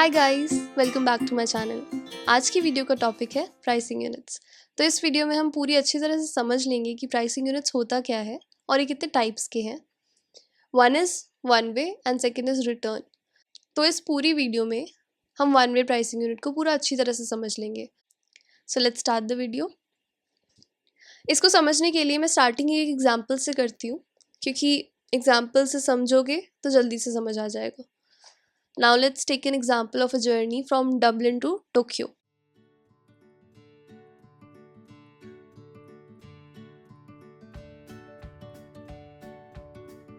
Hi guys, welcome back to my channel. आज की video का टॉपिक है प्राइसिंग यूनिट्स। तो इस वीडियो में हम पूरी अच्छी तरह से समझ लेंगे कि प्राइसिंग यूनिट्स होता क्या है और ये कितने टाइप्स के हैं। One is one way and second is return. तो इस पूरी वीडियो में हम वन वे प्राइसिंग यूनिट को पूरा अच्छी तरह से समझ लेंगे। So let's start the video. इसको समझने के लिए मैं स्टार्टिंग एक एग्जाम्पल से करती हूँ, क्योंकि एग्जाम्पल से समझोगे तो जल्दी से समझ आ जाएगा। Now let's take an example of a journey from Dublin to Tokyo.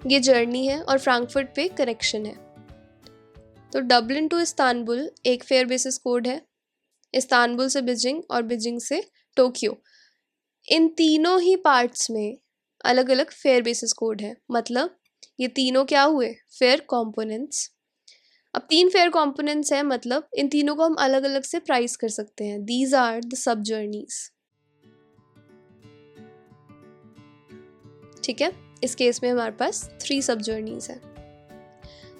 ये जर्नी है और फ्रैंकफर्ट पे कनेक्शन है। तो डबलिन टू इस्तांबुल एक फेयर बेसिस कोड है, इस्तांबुल से बीजिंग और बीजिंग से टोक्यो। इन तीनों ही पार्ट्स में अलग अलग फेयर बेसिस कोड है, मतलब ये तीनों क्या हुए, फेयर कॉम्पोनेंट्स। अब तीन फेयर कॉम्पोनेंट्स हैं, मतलब इन तीनों को हम अलग अलग से प्राइस कर सकते हैं। These are the sub journeys. ठीक है, इस केस में हमारे पास 3 सब जर्नीज है।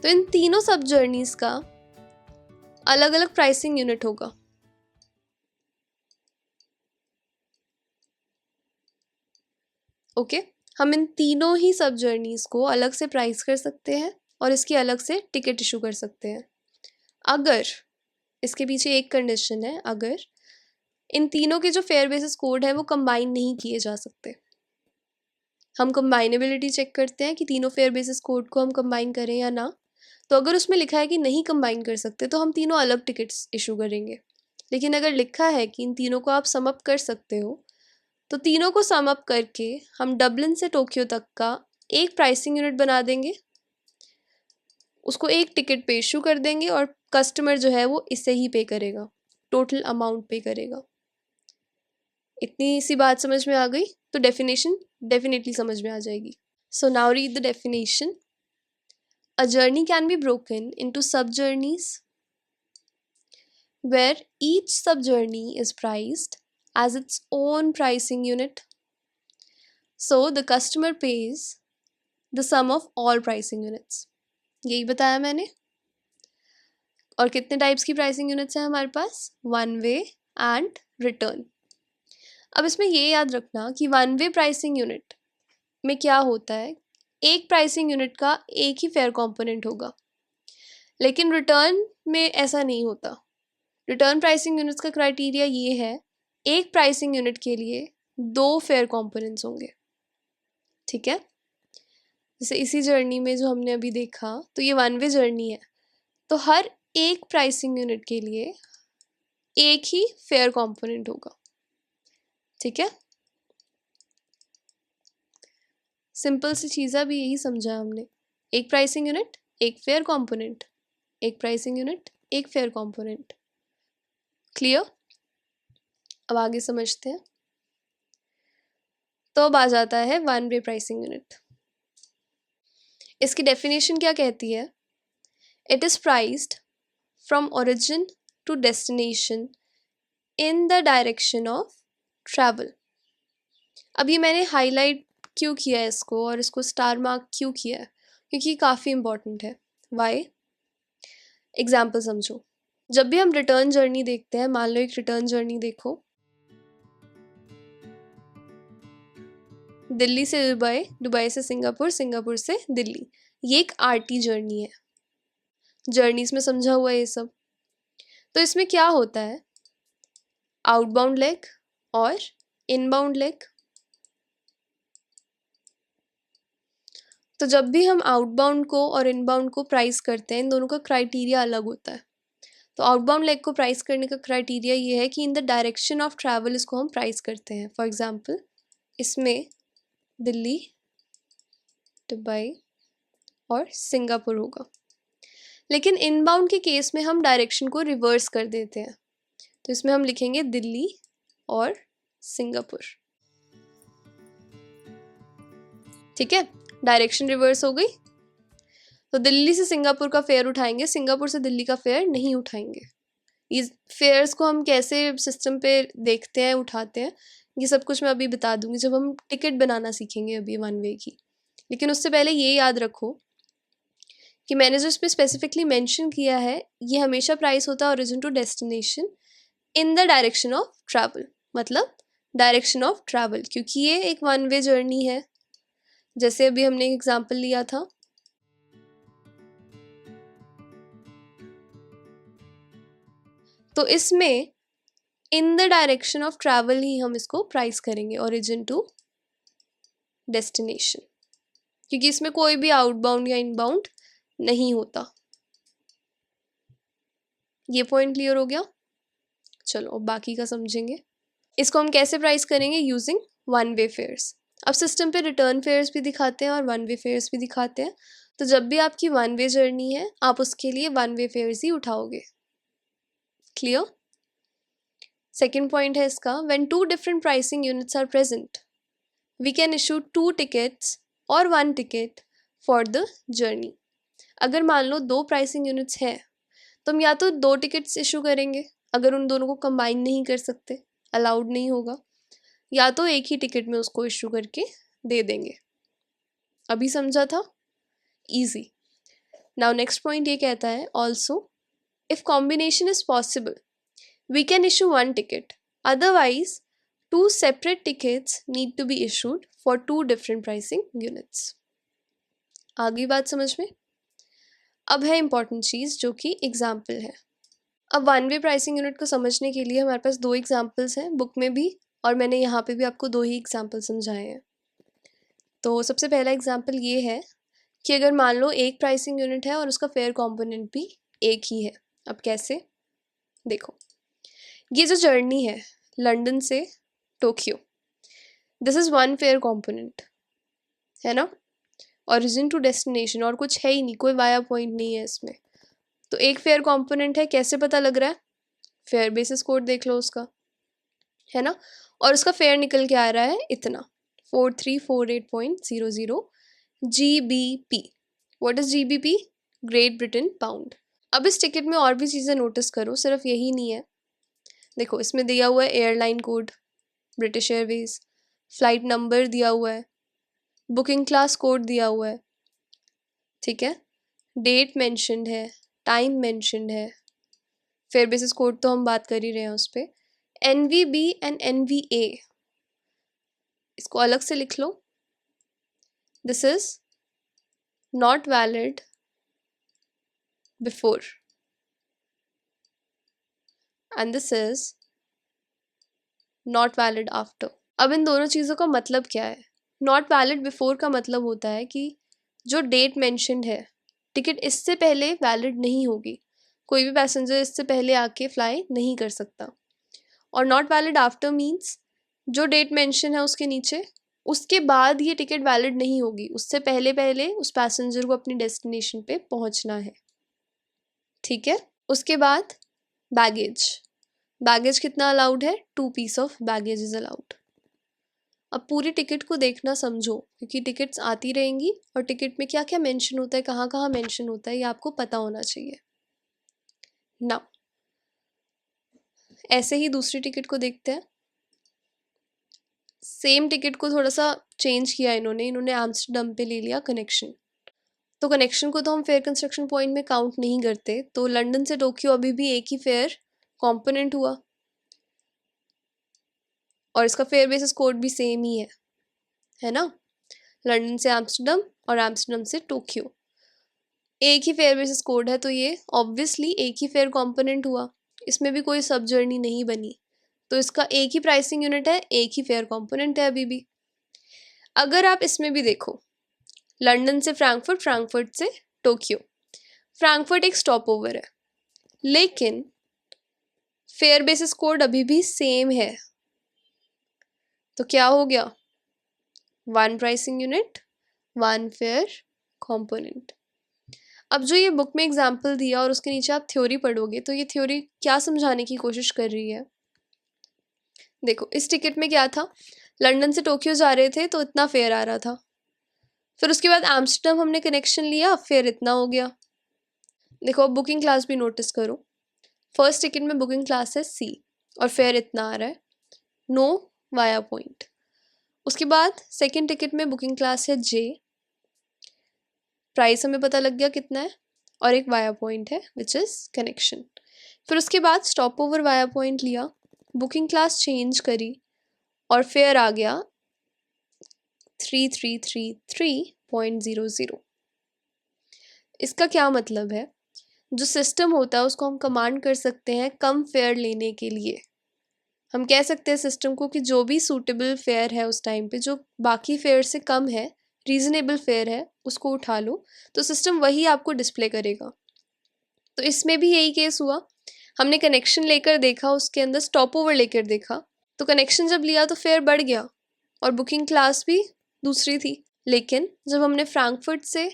तो इन तीनों सब जर्नीज का अलग अलग प्राइसिंग यूनिट होगा। ओके, हम इन तीनों ही सब जर्नीज को अलग से प्राइस कर सकते हैं और इसकी अलग से टिकट इशू कर सकते हैं। अगर इसके पीछे एक कंडीशन है, अगर इन तीनों के जो फेयर बेसिस कोड है वो कंबाइन नहीं किए जा सकते। हम कंबाइनेबिलिटी चेक करते हैं कि तीनों फेयर बेसिस कोड को हम कंबाइन करें या ना। तो अगर उसमें लिखा है कि नहीं कंबाइन कर सकते तो हम तीनों अलग टिकट्स इशू करेंगे। लेकिन अगर लिखा है कि इन तीनों को आप सम अप कर सकते हो, तो तीनों को सम अप करके हम डबलिन से टोक्यो तक का एक प्राइसिंग यूनिट बना देंगे, उसको एक टिकट पे इशू कर देंगे और कस्टमर जो है वो इसे ही पे करेगा, टोटल अमाउंट पे करेगा। इतनी सी बात समझ में आ गई तो डेफिनेशन डेफिनेटली समझ में आ जाएगी। So now read the definition. A journey can be broken into sub-journeys where each sub-journey is priced as its own pricing unit. So the customer pays the sum of all pricing units. यही बताया मैंने। और कितने types की pricing units हैं हमारे पास? One way and return. अब इसमें ये याद रखना कि वन वे प्राइसिंग यूनिट में क्या होता है, एक प्राइसिंग यूनिट का एक ही फेयर कंपोनेंट होगा। लेकिन रिटर्न में ऐसा नहीं होता। रिटर्न प्राइसिंग यूनिट्स का क्राइटेरिया ये है, एक प्राइसिंग यूनिट के लिए 2 फेयर कंपोनेंट्स होंगे। ठीक है, जैसे इसी जर्नी में जो हमने अभी देखा, तो ये वन वे जर्नी है, तो हर एक प्राइसिंग यूनिट के लिए एक ही फेयर कंपोनेंट होगा। ठीक है, सिंपल सी चीज़ अभी यही समझा हमने। एक प्राइसिंग यूनिट, एक फेयर कंपोनेंट, एक प्राइसिंग यूनिट, एक फेयर कंपोनेंट। क्लियर? अब आगे समझते हैं। तो अब आ जाता है वन वे प्राइसिंग यूनिट। इसकी डेफिनेशन क्या कहती है? It is priced from origin to destination in the direction of travel. अब ये मैंने हाईलाइट क्यों किया है इसको और इसको स्टार मार्क क्यों किया है? क्योंकि काफ़ी इंपॉर्टेंट है। वाई? एग्जाम्पल समझो। जब भी हम रिटर्न जर्नी देखते हैं, मान लो एक रिटर्न जर्नी देखो, दिल्ली से दुबई, दुबई से सिंगापुर, सिंगापुर से दिल्ली, ये एक आरटी जर्नी है। जर्नीज में समझा हुआ है ये सब। तो इसमें क्या होता है, आउटबाउंड लेग और इनबाउंड लेग। तो जब भी हम आउटबाउंड को और इनबाउंड को प्राइस करते हैं, इन दोनों का क्राइटेरिया अलग होता है। तो आउटबाउंड लेग को प्राइस करने का क्राइटेरिया ये है कि इन द डायरेक्शन ऑफ ट्रैवल इसको हम प्राइस करते हैं। फॉर एग्जांपल, इसमें दिल्ली, दुबई और सिंगापुर होगा। लेकिन इनबाउंड के केस में हम डायरेक्शन को रिवर्स कर देते हैं, तो इसमें हम लिखेंगे दिल्ली और सिंगापुर। ठीक है, डायरेक्शन रिवर्स हो गई। तो दिल्ली से सिंगापुर का फेयर उठाएंगे, सिंगापुर से दिल्ली का फेयर नहीं उठाएंगे। इस फेयर्स को हम कैसे सिस्टम पे देखते हैं, उठाते हैं, ये सब कुछ मैं अभी बता दूंगी जब हम टिकट बनाना सीखेंगे अभी वन वे की। लेकिन उससे पहले ये याद रखो कि मैंने जो इस पर स्पेसिफिकली मेंशन किया है ये हमेशा प्राइस होता है origin to destination in the direction of travel, मतलब डायरेक्शन ऑफ ट्रैवल, क्योंकि ये एक वन वे जर्नी है। जैसे अभी हमने एक एग्जांपल लिया था, तो इसमें in the direction of travel ही हम इसको प्राइस करेंगे, ओरिजिन टू डेस्टिनेशन, क्योंकि इसमें कोई भी आउटबाउंड या इनबाउंड नहीं होता। ये पॉइंट क्लियर हो गया। चलो अब बाकी का समझेंगे। इसको हम कैसे प्राइस करेंगे, यूजिंग वन वे फेयर्स। अब सिस्टम पे रिटर्न फेयर्स भी दिखाते हैं और वन वे फेयर्स भी दिखाते हैं, तो जब भी आपकी वन वे जर्नी है आप उसके लिए वन वे फेयर्स ही उठाओगे। क्लियर। सेकेंड पॉइंट है इसका, when two different pricing units are present we can issue 2 tickets और 1 टिकट फॉर द जर्नी। अगर मान लो 2 प्राइसिंग यूनिट्स हैं तो हम या तो 2 टिकट्स इशू करेंगे, अगर उन दोनों को कंबाइन नहीं कर सकते, अलाउड नहीं होगा, या तो एक ही टिकट में उसको इशू करके दे देंगे। अभी समझा था, इजी। नाउ नेक्स्ट पॉइंट ये कहता है, also if combination is possible we can issue 1 ticket, otherwise 2 separate tickets need to be issued for 2 different pricing units. आगे बात समझ में। अब है इंपॉर्टेंट चीज़ जो कि एग्जाम्पल है। अब वन वे प्राइसिंग यूनिट को समझने के लिए हमारे पास 2 एग्जाम्पल्स हैं बुक में भी, और मैंने यहाँ पे भी आपको 2 ही एग्जाम्पल समझाए हैं। तो सबसे पहला एग्जाम्पल ये है कि अगर मान लो एक प्राइसिंग यूनिट है और उसका फेयर कॉम्पोनेंट भी एक ही है। अब कैसे, देखो, ये जो जर्नी है लंदन से Tokyo, this is 1 fair component, है ना, ओरिजिन टू डेस्टिनेशन, और कुछ है ही नहीं, कोई वाया पॉइंट नहीं है इसमें। तो एक फेयर कंपोनेंट है, कैसे पता लग रहा है, फेयर बेसिस कोड देख लो उसका, है ना, और उसका फेयर निकल के आ रहा है इतना 4348.00 GBP। What is GBP? Great Britain pound. अब इस टिकट में और भी चीज़ें नोटिस करो, सिर्फ यही नहीं है। देखो इसमें दिया हुआ है airline code British Airways, flight number दिया हुआ है, बुकिंग क्लास कोड दिया हुआ है, ठीक है, डेट मेंशन्ड है, टाइम मेंशन्ड है, फेयर बेसिस कोड तो हम बात कर ही रहे हैं उस पर। NVB एंड NVA इसको अलग से लिख लो, this is not valid before and this is not valid after. अब इन दोनों चीज़ों का मतलब क्या है? नॉट वैलिड बिफोर का मतलब होता है कि जो डेट मेंशन्ड है टिकट इससे पहले वैलिड नहीं होगी, कोई भी पैसेंजर इससे पहले आके फ्लाई नहीं कर सकता। और नॉट वैलिड आफ्टर मीन्स जो डेट मेंशन है उसके नीचे, उसके बाद ये टिकट वैलिड नहीं होगी, उससे पहले पहले उस पैसेंजर को अपनी डेस्टिनेशन पे पहुंचना है, ठीक है। उसके बाद बैगेज, बैगेज कितना अलाउड है, 2 piece of baggage is allowed. अब पूरी टिकट को देखना समझो, क्योंकि टिकट्स आती रहेंगी और टिकट में क्या क्या मेंशन होता है, कहाँ कहाँ मेंशन होता है, ये आपको पता होना चाहिए ना। ऐसे ही दूसरी टिकट को देखते हैं। सेम टिकट को थोड़ा सा चेंज किया इन्होंने एम्स्टर्डम पे ले लिया कनेक्शन। तो कनेक्शन को तो हम फेयर कंस्ट्रक्शन पॉइंट में काउंट नहीं करते, तो लंदन से टोक्यो अभी भी एक ही फेयर कंपोनेंट हुआ और इसका फेयर बेसिस कोड भी सेम ही है ना। लंदन से एम्स्टर्डम और एम्स्टर्डम से टोक्यो एक ही फेयर बेसिस कोड है, तो ये ऑब्वियसली एक ही फेयर कंपोनेंट हुआ, इसमें भी कोई सब जर्नी नहीं बनी, तो इसका एक ही प्राइसिंग यूनिट है, एक ही फेयर कंपोनेंट है अभी भी। अगर आप इसमें भी देखो, लंदन से फ्रैंकफर्ट, फ्रैंकफर्ट से टोक्यो, फ्रैंकफर्ट एक स्टॉप ओवर है, लेकिन फेयर बेसिस कोड अभी भी सेम है, तो क्या हो गया, 1 प्राइसिंग यूनिट 1 फेयर कंपोनेंट। अब जो ये बुक में एग्जाम्पल दिया और उसके नीचे आप थ्योरी पढ़ोगे, तो ये थ्योरी क्या समझाने की कोशिश कर रही है, देखो इस टिकट में क्या था, लंदन से टोक्यो जा रहे थे तो इतना फेयर आ रहा था, फिर उसके बाद एम्स्टर्डम हमने कनेक्शन लिया, फेयर इतना हो गया। देखो अब बुकिंग क्लास भी नोटिस करो, फर्स्ट टिकट में बुकिंग क्लास है C और फेयर इतना आ रहा है, नो वाया पॉइंट। उसके बाद सेकंड टिकट में बुकिंग क्लास है J, प्राइस हमें पता लग गया कितना है, और एक वाया पॉइंट है विच इज़ कनेक्शन। फिर उसके बाद स्टॉप ओवर वाया पॉइंट लिया, बुकिंग क्लास चेंज करी और फेयर आ गया 3333.00। इसका क्या मतलब है, जो सिस्टम होता है उसको हम कमांड कर सकते हैं कम फेयर लेने के लिए। हम कह सकते हैं सिस्टम को कि जो भी सूटेबल फेयर है उस टाइम पे, जो बाकी फेयर से कम है, रीज़नेबल फेयर है, उसको उठा लो, तो सिस्टम वही आपको डिस्प्ले करेगा। तो इसमें भी यही केस हुआ, हमने कनेक्शन लेकर देखा, उसके अंदर स्टॉप ओवर लेकर देखा, तो कनेक्शन जब लिया तो फेयर बढ़ गया और बुकिंग क्लास भी दूसरी थी। लेकिन जब हमने फ्रैंकफर्ट से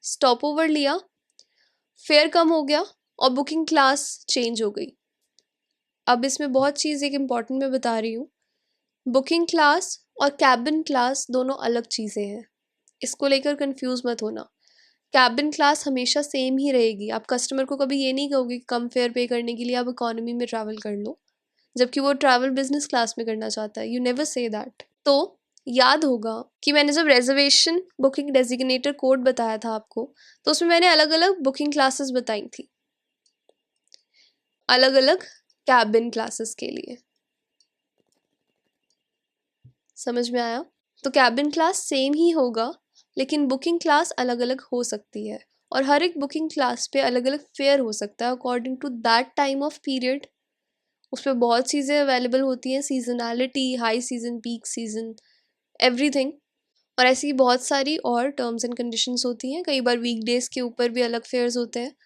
स्टॉप ओवर लिया, फेयर कम हो गया और बुकिंग क्लास चेंज हो गई। अब इसमें बहुत चीज़ एक इम्पॉर्टेंट मैं बता रही हूँ, बुकिंग क्लास और कैबिन क्लास दोनों अलग चीज़ें हैं, इसको लेकर कंफ्यूज मत होना। कैबिन क्लास हमेशा सेम ही रहेगी, आप कस्टमर को कभी ये नहीं कहोगे कि कम फेयर पे करने के लिए आप इकोनॉमी में ट्रैवल कर लो, जबकि वो ट्रैवल बिजनेस क्लास में करना चाहता है। You never say that. तो याद होगा कि मैंने जब रिजर्वेशन बुकिंग डेजिग्नेटर कोड बताया था आपको, तो उसमें मैंने अलग अलग बुकिंग क्लासेस बताई थी, अलग अलग कैबिन क्लासेस के लिए। समझ में आया? तो कैबिन क्लास सेम ही होगा, लेकिन बुकिंग क्लास अलग अलग हो सकती है, और हर एक बुकिंग क्लास पे अलग अलग फेयर हो सकता है according to that time of period. उस पर बहुत चीज़ें अवेलेबल होती हैं, seasonality, high season, peak season, everything. और ऐसी बहुत सारी और टर्म्स एंड कंडीशंस होती हैं, कई बार वीकडेज के ऊपर भी अलग फेयर्स होते हैं।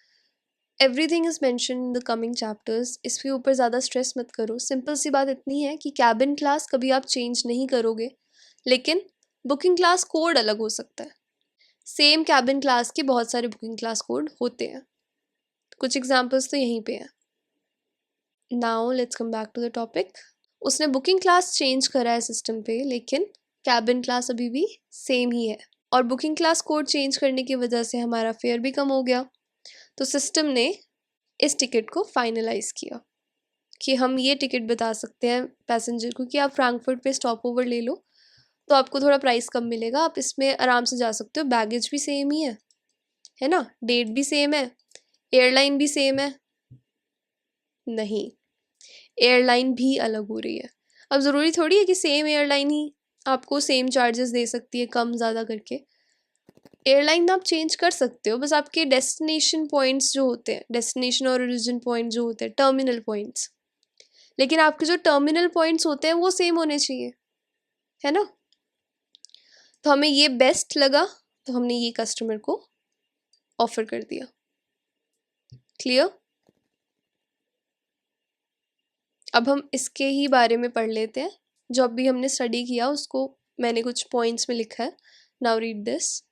Everything is mention in the coming chapters, इसके ऊपर ज़्यादा स्ट्रेस मत करो। सिंपल सी बात इतनी है कि कैबिन क्लास कभी आप चेंज नहीं करोगे, लेकिन बुकिंग क्लास कोड अलग हो सकता है। सेम कैबिन क्लास के बहुत सारे बुकिंग क्लास कोड होते हैं, कुछ एग्जांपल्स तो यहीं पे हैं। Now let's come back to the topic. उसने बुकिंग क्लास चेंज करा है सिस्टम पे, लेकिन कैबिन क्लास अभी भी सेम ही है, और बुकिंग क्लास कोड चेंज करने की वजह से हमारा फेयर भी कम हो गया। तो सिस्टम ने इस टिकट को फाइनलाइज किया कि हम ये टिकट बता सकते हैं पैसेंजर को कि आप फ्रैंकफर्ट पे स्टॉप ओवर ले लो, तो आपको थोड़ा प्राइस कम मिलेगा, आप इसमें आराम से जा सकते हो, बैगेज भी सेम ही है ना, डेट भी सेम है, एयरलाइन भी सेम है। नहीं, एयरलाइन भी अलग हो रही है। अब ज़रूरी थोड़ी है कि सेम एयरलाइन ही आपको सेम चार्जेस दे सकती है कम ज़्यादा करके। एयरलाइन आप चेंज कर सकते हो, बस आपके डेस्टिनेशन पॉइंट्स जो होते हैं, डेस्टिनेशन और ओरिजिन पॉइंट जो होते हैं, टर्मिनल पॉइंट्स, लेकिन आपके जो टर्मिनल पॉइंट्स होते हैं वो सेम होने चाहिए, है ना। तो हमें ये बेस्ट लगा, तो हमने ये कस्टमर को ऑफर कर दिया। क्लियर? अब हम इसके ही बारे में पढ़ लेते हैं, जो अभी हमने स्टडी किया उसको मैंने कुछ पॉइंट्स में लिखा है। Now read this.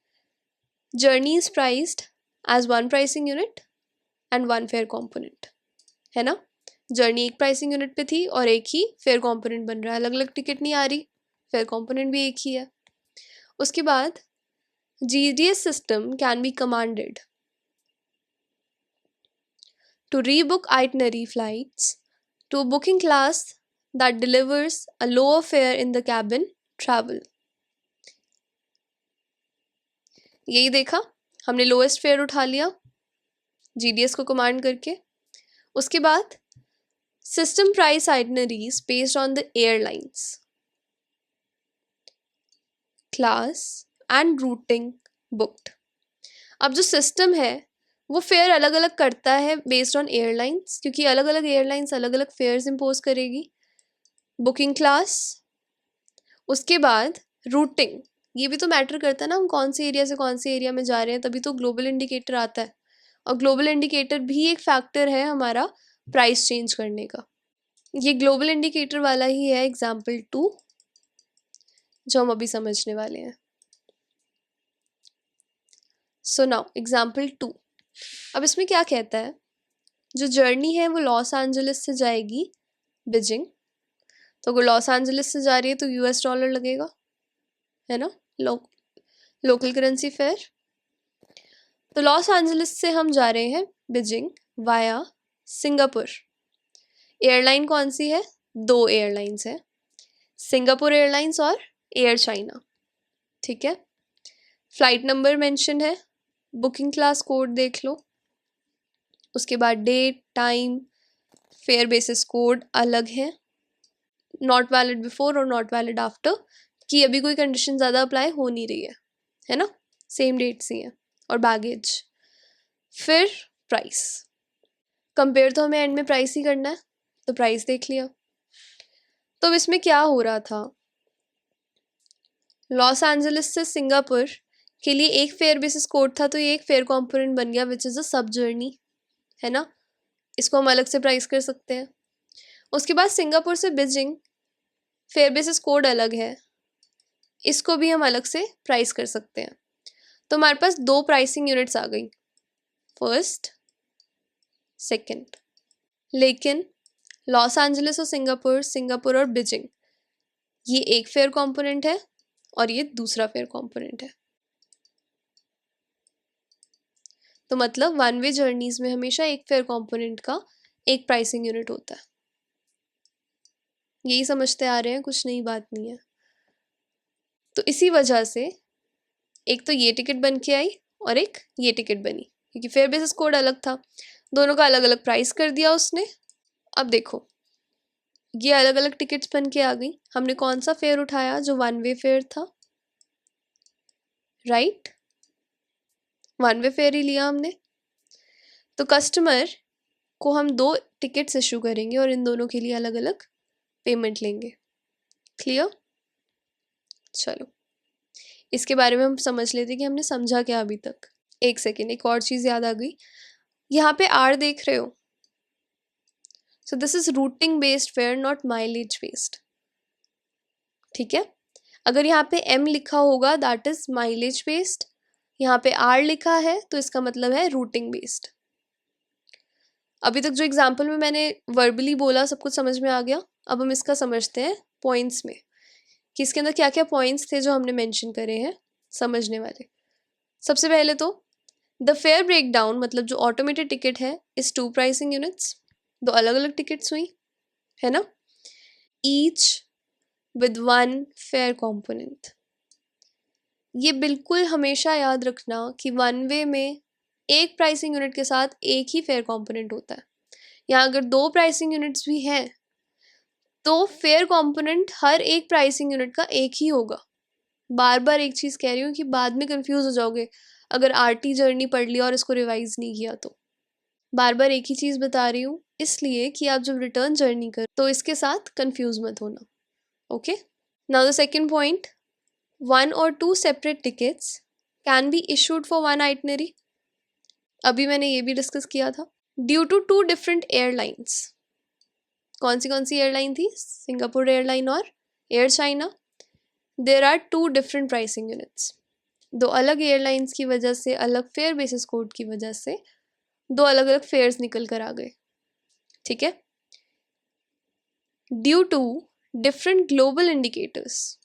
Journey is priced as one pricing unit and one fare component, है ना। जर्नी एक प्राइसिंग यूनिट पे थी और एक ही फेयर कॉम्पोनेंट बन रहा है, अलग अलग टिकट नहीं आ रही, फेयर कॉम्पोनेंट भी एक ही है। उसके बाद GDS system can be commanded to rebook itinerary flights to a booking class that delivers a lower fare in the cabin travel. यही देखा, हमने लोएस्ट फेयर उठा लिया GDS को कमांड करके। उसके बाद system price itineraries based on the airlines, class and routing booked. अब जो सिस्टम है वो फेयर अलग अलग करता है बेस्ड ऑन एयरलाइंस, क्योंकि अलग अलग एयरलाइंस अलग अलग फेयर्स इम्पोज करेगी। बुकिंग क्लास, उसके बाद रूटिंग, ये भी तो मैटर करता है ना, हम कौन से एरिया से कौन से एरिया में जा रहे हैं, तभी तो ग्लोबल इंडिकेटर आता है, और ग्लोबल इंडिकेटर भी एक फैक्टर है हमारा प्राइस चेंज करने का। ये ग्लोबल इंडिकेटर वाला ही है एग्जाम्पल 2 जो हम अभी समझने वाले हैं। सो नाउ एग्जाम्पल 2, अब इसमें क्या कहता है, जो जर्नी है वो लॉस एंजलिस से जाएगी बीजिंग, तो अगर लॉस एंजलिस से जा रही है तो $, लगेगा, है ना, लोकल करेंसी फेयर। तो लॉस एंजलिस से हम जा रहे हैं बीजिंग वाया सिंगापुर। एयरलाइन कौन सी है? 2 एयरलाइंस है, सिंगापुर एयरलाइंस और एयर चाइना, ठीक है। फ्लाइट नंबर मेंशन है बुकिंग क्लास कोड देख लो, उसके बाद date, time, fare basis code अलग है, नॉट वैलिड बिफोर और नॉट वैलिड आफ्टर कि अभी कोई कंडीशन ज़्यादा अप्लाई हो नहीं रही है ना, सेम डेट्स ही हैं, और बैगेज। फिर प्राइस, कंपेयर तो हमें एंड में प्राइस ही करना है, तो प्राइस देख लिया। तो अब इसमें क्या हो रहा था, लॉस एंजलिस से सिंगापुर के लिए एक फेयर बेसिस कोड था, तो ये एक फेयर कंपोनेंट बन गया विच इज़ अ सब जर्नी, है ना, इसको हम अलग से प्राइस कर सकते हैं। उसके बाद सिंगापुर से बीजिंग फेयर बेसिस कोड अलग है, इसको भी हम अलग से प्राइस कर सकते हैं। तो हमारे पास दो प्राइसिंग यूनिट्स आ गई, फर्स्ट, सेकंड। लेकिन लॉस एंजलिस और सिंगापुर, सिंगापुर और बीजिंग, ये एक फेयर कंपोनेंट है और ये दूसरा फेयर कंपोनेंट है। तो मतलब वन वे जर्नीज में हमेशा एक फेयर कंपोनेंट का एक प्राइसिंग यूनिट होता है। यही समझते आ रहे हैं, कुछ नई बात नहीं है। तो इसी वजह से एक तो ये टिकट बन के आई और एक ये टिकट बनी, क्योंकि फेयर बेसिस कोड अलग था, दोनों का अलग अलग प्राइस कर दिया उसने। अब देखो ये अलग अलग टिकट्स बन के आ गई, हमने कौन सा फेयर उठाया, जो वन वे फेयर था, राइट, वन वे फेयर ही लिया हमने। तो कस्टमर को हम दो टिकट्स इशू करेंगे और इन दोनों के लिए अलग अलग पेमेंट लेंगे। क्लियर? चलो इसके बारे में हम समझ लेते कि हमने समझा क्या अभी तक। एक सेकेंड, एक और चीज़ याद आ गई, यहाँ पे आर देख रहे हो, so this is routing based fair, not mileage based. ठीक है, अगर यहाँ पे एम लिखा होगा दैट इज माइलेज बेस्ड, यहाँ पे आर लिखा है तो इसका मतलब है रूटिंग बेस्ड। अभी तक जो एग्जाम्पल में मैंने वर्बली बोला सब कुछ समझ में आ गया। अब हम इसका समझते हैं पॉइंट्स में कि इसके अंदर क्या क्या पॉइंट्स थे जो हमने मेंशन करे हैं समझने वाले। सबसे पहले तो द फेयर ब्रेक डाउन, मतलब जो ऑटोमेटेड टिकट है, इज टू प्राइसिंग यूनिट्स, दो अलग अलग टिकट्स हुई, है ना, each with one fare component. ये बिल्कुल हमेशा याद रखना कि वन वे में एक प्राइसिंग यूनिट के साथ एक ही फेयर कॉम्पोनेंट होता है। यहाँ अगर दो प्राइसिंग यूनिट्स भी हैं तो फेयर कॉम्पोनेंट हर एक प्राइसिंग यूनिट का एक ही होगा। बार बार एक चीज़ कह रही हूँ कि बाद में कंफ्यूज हो जाओगे अगर आरटी जर्नी पढ़ लिया और इसको रिवाइज नहीं किया तो। बार बार एक ही चीज़ बता रही हूँ इसलिए कि आप जब रिटर्न जर्नी करो तो इसके साथ कंफ्यूज मत होना। Okay, now the second point, one और two separate tickets can be issued for one itinerary. अभी मैंने ये भी डिस्कस किया था। Due to two different airlines, कौन सी एयरलाइन थी, सिंगापुर एयरलाइन और Air China, there are two different pricing units. दो अलग एयरलाइंस की वजह से, अलग फेयर बेसिस कोड की वजह से दो अलग अलग फेयर्स निकल कर आ गए। ठीक है, due to different global indicators,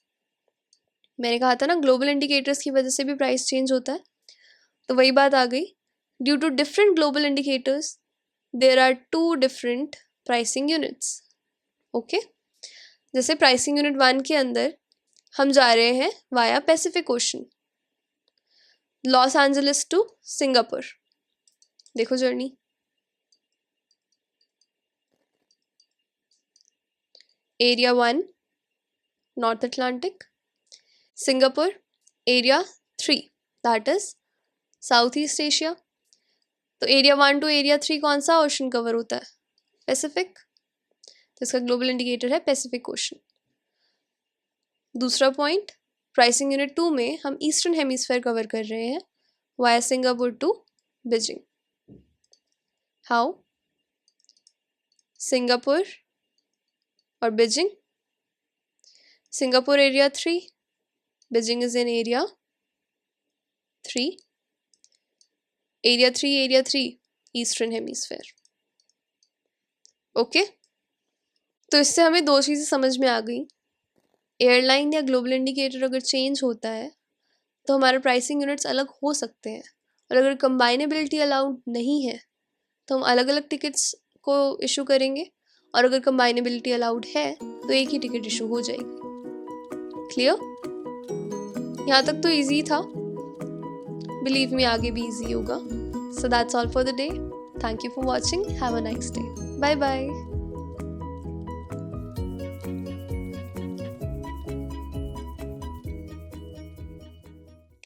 मैंने कहा था ना ग्लोबल इंडिकेटर्स की वजह से भी प्राइस चेंज होता है, तो वही बात आ गई। Due to different global indicators there are two different pricing units. Okay, जैसे प्राइसिंग यूनिट वन के अंदर हम जा रहे हैं via Pacific Ocean, Los Angeles to Singapore, देखो journey, area one North Atlantic, Singapore area three that is South East Asia. तो area one to area three कौन सा ओशन कवर होता है, पैसिफिक, तो इसका ग्लोबल इंडिकेटर है पैसिफिक ओशन। दूसरा पॉइंट, प्राइसिंग यूनिट टू में हम ईस्टर्न हेमिस्फेयर कवर कर रहे हैं via Singapore to Beijing. How, Singapore और Beijing, Singapore area three, Beijing is in area three, area three Eastern Hemisphere. Okay, तो इससे हमें दो चीज़ें समझ में आ गई, एयरलाइन या ग्लोबल इंडिकेटर अगर चेंज होता है तो हमारे प्राइसिंग यूनिट्स अलग हो सकते हैं, और अगर कंबाइनेबिलिटी अलाउड नहीं है तो हम अलग अलग टिकट्स को इशू करेंगे, और अगर कंबाइनेबिलिटी अलाउड है तो एक ही टिकट इशू हो जाएगी। क्लियर? यहाँ तक तो इजी था, बिलीव मी आगे भी ईजी होगा. So that's all for the day. Thank you for watching. Have a nice day. Bye bye.